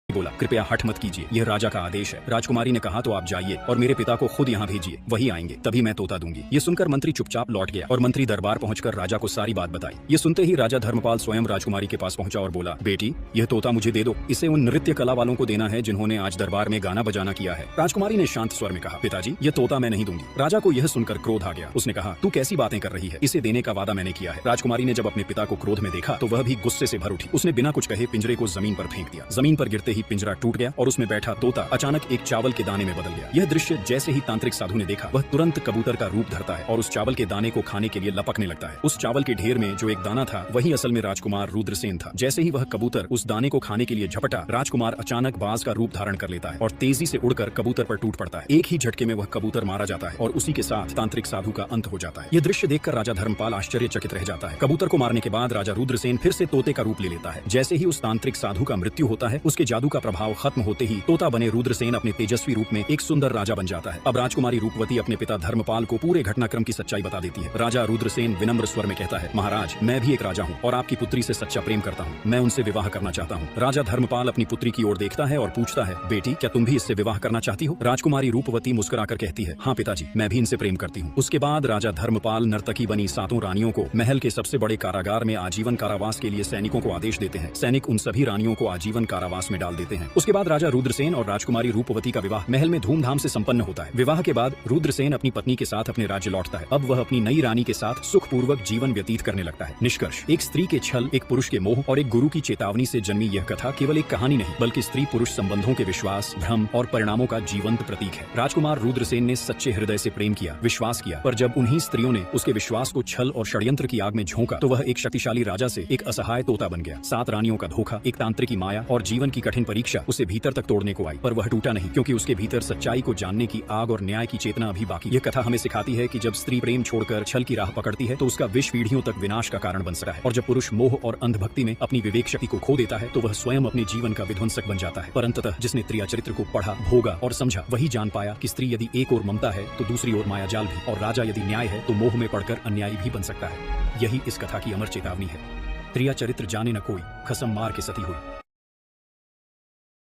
बोला, कृपया हठ मत कीजिए, यह राजा का आदेश है। राजकुमारी ने कहा, तो आप जाइए और मेरे पिता को खुद यहाँ भेजिए, वही आएंगे, तभी मैं तोता दूंगी। ये सुनकर मंत्री चुपचाप लौट गया और मंत्री दरबार पहुंचकर राजा को सारी बात बताई। ये सुनते ही राजा धर्मपाल स्वयं राजकुमारी के पास पहुंचा और बोला, बेटी, यह तोता मुझे दे दो, इसे उन नृत्य कला वालों को देना है जिन्होंने आज दरबार में गाना बजाना किया है। राजकुमारी ने शांत स्वर में कहा, पिताजी, यह तोता मैं नहीं दूंगी। राजा को यह सुनकर क्रोध आ गया। उसने कहा, तू कैसी बातें कर रही है, इसे देने का वादा मैंने किया है। राजकुमारी ने जब अपने पिता को क्रोध में देखा तो वह भी गुस्से से भर उठी। उसने बिना कुछ कहे पिंजरे को जमीन पर फेंक दिया। जमीन पर गिरते ही पिंजरा टूट गया और उसमें बैठा तोता अचानक एक चावल के दाने में बदल गया। यह दृश्य जैसे ही तांत्रिक साधु ने देखा, वह तुरंत कबूतर का रूप धरता है और उस चावल के दाने को खाने के लिए लपकने लगता है। उस चावल के ढेर में जो एक दाना था, वही असल में राजकुमार रुद्रसेन था। जैसे ही वह कबूतर उस दाने को खाने के लिए झपटा, राजकुमार अचानक बाज का रूप धारण कर लेता है और तेजी से उड़कर कबूतर पर टूट पड़ता है। एक ही झटके में वह कबूतर मारा जाता है और उसी के साथ तांत्रिक साधु का अंत हो जाता है। यह दृश्य देखकर राजा धर्मपाल आश्चर्यचकित रह जाता है। कबूतर को मारने के बाद राजा रुद्रसेन फिर से तोते का रूप ले लेता है। जैसे ही उस तांत्रिक साधु का मृत्यु होता है, उसके जादू का प्रभाव खत्म होते ही तोता बने रुद्रसेन अपने तेजस्वी रूप में एक सुंदर राजा बन जाता है। अब राजकुमारी रूपवती अपने पिता धर्मपाल को पूरे घटनाक्रम की सच्चाई बता देती है। राजा रुद्रसेन विनम्र स्वर में कहता है, महाराज, मैं भी एक राजा हूँ और आपकी पुत्री से सच्चा प्रेम करता हूँ। मैं उनसे विवाह करना चाहता हूँ। राजा धर्मपाल अपनी पुत्री की ओर देखता है और पूछता है, बेटी, क्या तुम भी इससे विवाह करना चाहती हो? राजकुमारी रूपवती मुस्कुराकर कहती है, हाँ पिताजी, मैं भी इनसे प्रेम करती हूँ। उसके बाद राजा धर्मपाल नर्तकी बनी 7 रानियों को महल के सबसे बड़े कारागार में आजीवन कारावास के लिए सैनिकों को आदेश देते हैं। सैनिक उन सभी रानियों को आजीवन कारावास में डाल देते हैं। उसके बाद राजा रुद्रसेन और राजकुमारी रूपवती का विवाह महल में धूमधाम से संपन्न होता है। विवाह के बाद रुद्रसेन अपनी पत्नी के साथ अपने राज्य लौटता है। अब वह अपनी नई रानी के साथ सुखपूर्वक जीवन व्यतीत करने लगता है। निष्कर्ष, एक स्त्री के छल, एक पुरुष के मोह और एक गुरु की चेतावनी से जन्मी यह कथा केवल एक कहानी नहीं, बल्कि स्त्री पुरुष संबंधों के विश्वास, भ्रम और परिणामों का जीवंत प्रतीक है। राजकुमार रुद्रसेन ने सच्चे हृदय से प्रेम किया, विश्वास किया, पर जब उन्हीं स्त्रियों ने उसके विश्वास को छल और षड्यंत्र की आग में झोंका तो वह एक शक्तिशाली राजा से एक असहाय तोता बन गया। 7 रानियों का धोखा, एक तांत्रिक की माया और जीवन की कठिन परीक्षा उसे भीतर तक तोड़ने को आई, पर वह टूटा नहीं, क्योंकि उसके भीतर सच्चाई को जानने की आग और न्याय की चेतना अभी बाकी। यह कथा हमें सिखाती है कि जब स्त्री प्रेम छोड़कर छल की राह पकड़ती है तो उसका विष पीढ़ियों तक विनाश का कारण बन सकता है, और जब पुरुष मोह और अंधभक्ति में अपनी विवेक शक्ति को खो देता है तो वह स्वयं अपने जीवन का विध्वंसक बन जाता है। पर अंततः जिसने त्रिया चरित्र को पढ़ा, भोगा और समझा, वही जान पाया कि स्त्री यदि एक ओर ममता है तो दूसरी ओर मायाजाल भी, और राजा यदि न्याय है तो मोह में पड़कर अन्यायी भी बन सकता है। यही इस कथा की अमर चेतावनी है। त्रिया चरित्र जाने न कोई, कसम मार के सती हुई।